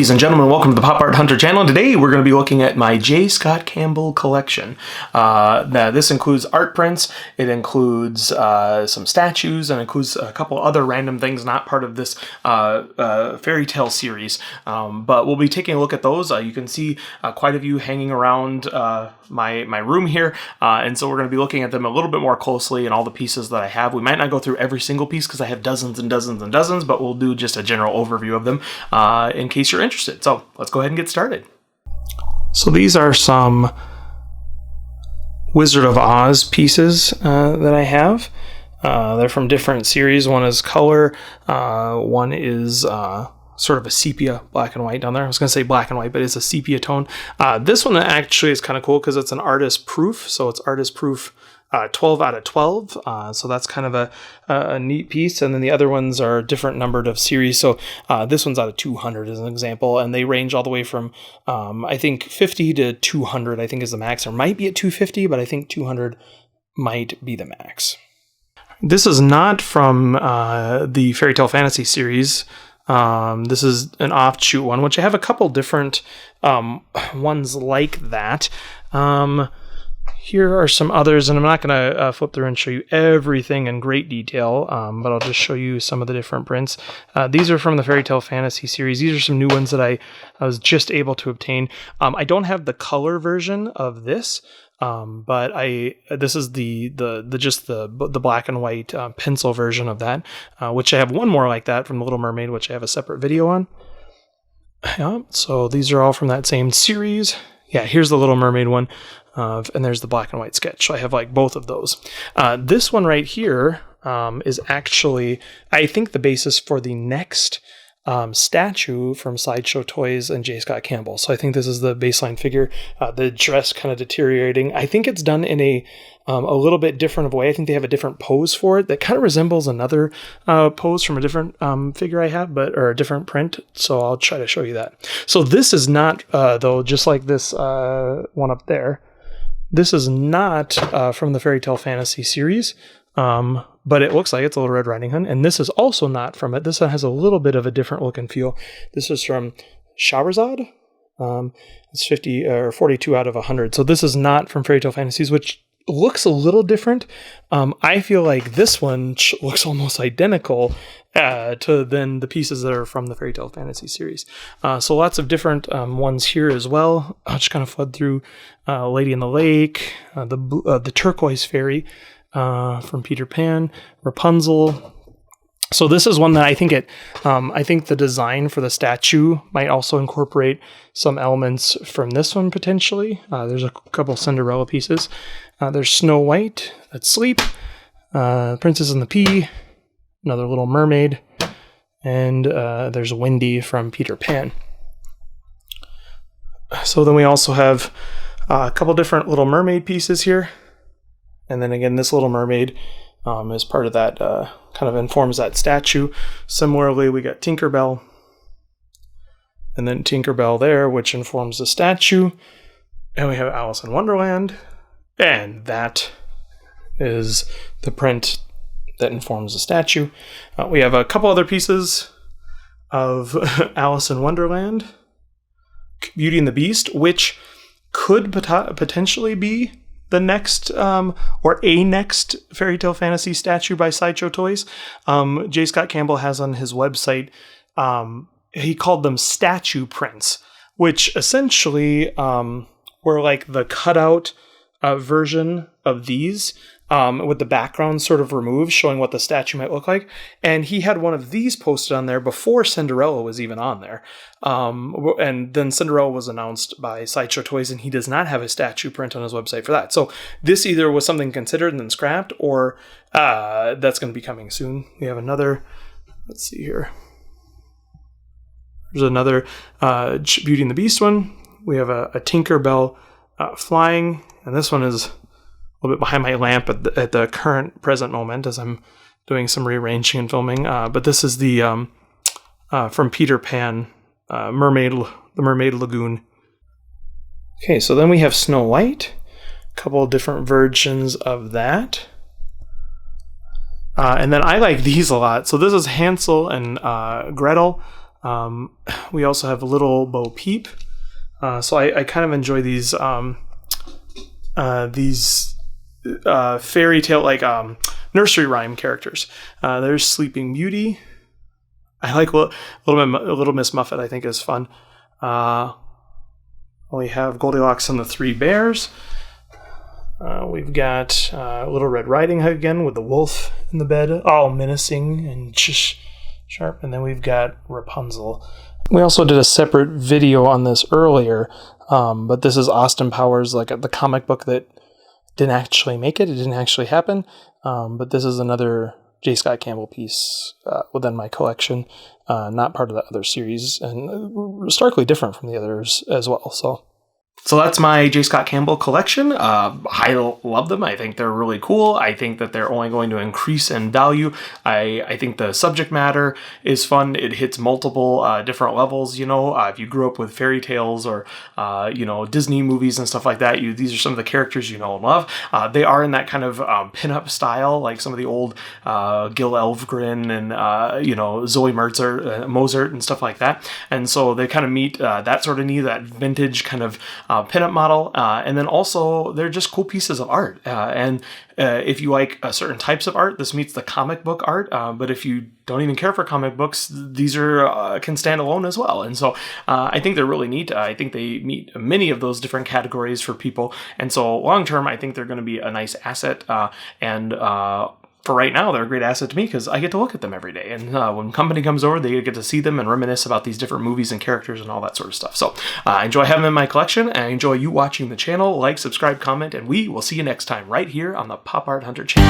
Ladies and gentlemen, welcome to the Pop Art Hunter channel. And today we're going to be looking at my J Scott Campbell collection. Now this includes art prints, it includes some statues, and includes a couple other random things not part of this fairy tale series. But we'll be taking a look at those. You can see quite a few hanging around my room here, and so we're going to be looking at them a little bit more closely and all the pieces that I have. We might not go through every single piece because I have dozens and dozens and dozens, but we'll do just a general overview of them in case you're interested. So let's go ahead and get started. So these are some Wizard of Oz pieces that I have. They're from different series. One is color, one is sort of a sepia, black and white down there. I was going to say black and white, but it's a sepia tone. This one actually is kind of cool because it's an artist proof. So it's artist proof 12 out of 12. So that's kind of a neat piece. And then the other ones are different numbered of series. So this one's out of 200 as an example. And they range all the way from, I think 50 to 200, I think is the max. Or might be at 250, but I think 200 might be the max. This is not from the Fairy Tale Fantasy series. This is an offshoot one, which I have a couple different ones like that. Here are some others, and I'm not going to flip through and show you everything in great detail, but I'll just show you some of the different prints. These are from the Fairy Tale Fantasy series. These are some new ones that I was just able to obtain. I don't have the color version of this, but this is the black and white pencil version of that, which I have one more like that from The Little Mermaid, which I have a separate video on. Yeah, so these are all from that same series. Yeah, here's the Little Mermaid one, and there's the black and white sketch. So I have like both of those. This one right here is actually, I think, the basis for the next statue from Sideshow Toys and J Scott Campbell. So I think this is the baseline figure. The dress kind of deteriorating. I think it's done in a little bit different of a way. I think they have a different pose for it that kind of resembles another pose from a different figure I have, or a different print. So I'll try to show you that. So this is not, though, just like this one up there. This is not from the Fairy Tale Fantasy series. But it looks like it's a Little Red Riding Hood, and this is also not from it. This one has a little bit of a different look and feel. This is from Shahrazad. It's 50 or 42 out of 100. So this is not from Fairy Tale Fantasies, which looks a little different. I feel like this one looks almost identical to then the pieces that are from the Fairy Tale Fantasy series. So lots of different ones here as well. I'll just kind of flood through Lady in the Lake, the Turquoise Fairy, from Peter Pan, Rapunzel. So this is one that I think I think the design for the statue might also incorporate some elements from this one potentially. There's a couple Cinderella pieces. There's Snow White, that's Sleep, Princess and the Pea, another Little Mermaid, and there's Wendy from Peter Pan. So then we also have a couple different Little Mermaid pieces here. And then again, this Little Mermaid is part of that, kind of informs that statue. Similarly, we got Tinkerbell, and then Tinkerbell there, which informs the statue. And we have Alice in Wonderland, and that is the print that informs the statue. We have a couple other pieces of Alice in Wonderland, Beauty and the Beast, which could potentially be the next or a next Fairy Tale Fantasy statue by Sideshow Toys. J Scott Campbell has on his website, he called them statue prints, which essentially were like the cutout version of these, with the background sort of removed, showing what the statue might look like. And he had one of these posted on there before Cinderella was even on there. And then Cinderella was announced by Sideshow Toys, and he does not have a statue print on his website for that. So this either was something considered and then scrapped, or that's going to be coming soon. We have another, let's see here. There's another Beauty and the Beast one. We have a Tinkerbell flying, and this one is a little bit behind my lamp at the current present moment as I'm doing some rearranging and filming. But this is the from Peter Pan, the Mermaid Lagoon. Okay, so then we have Snow White, a couple of different versions of that. And then I like these a lot. So this is Hansel and Gretel. We also have Little Bo Peep. So I kind of enjoy these fairy tale, like nursery rhyme characters. There's Sleeping Beauty. I like Little Miss Muffet. I think is fun. We have Goldilocks and the Three Bears. We've got Little Red Riding Hood again with the wolf in the bed, all menacing and sharp. And then we've got Rapunzel. We also did a separate video on this earlier, but this is Austin Powers, like the comic book that didn't actually make it. It didn't actually happen. But this is another J Scott Campbell piece within my collection, not part of the other series, and starkly different from the others as well. So that's my J Scott Campbell collection. I love them. I think they're really cool. I think that they're only going to increase in value. I think the subject matter is fun. It hits multiple different levels. If you grew up with fairy tales or Disney movies and stuff like that, these are some of the characters you know and love. They are in that kind of pinup style, like some of the old Gil Elfgren and Zoe Mozart and stuff like that. And so they kind of meet that sort of need, that vintage kind of pinup model, and then also they're just cool pieces of art. And if you like certain types of art, this meets the comic book art. But if you don't even care for comic books, these can stand alone as well. And so I think they're really neat. I think they meet many of those different categories for people. And so long term, I think they're going to be a nice asset. And for right now, they're a great asset to me because I get to look at them every day. And when company comes over, they get to see them and reminisce about these different movies and characters and all that sort of stuff. So I enjoy having them in my collection, and I enjoy you watching the channel. Like, subscribe, comment, and we will see you next time right here on the Pop Art Hunter channel.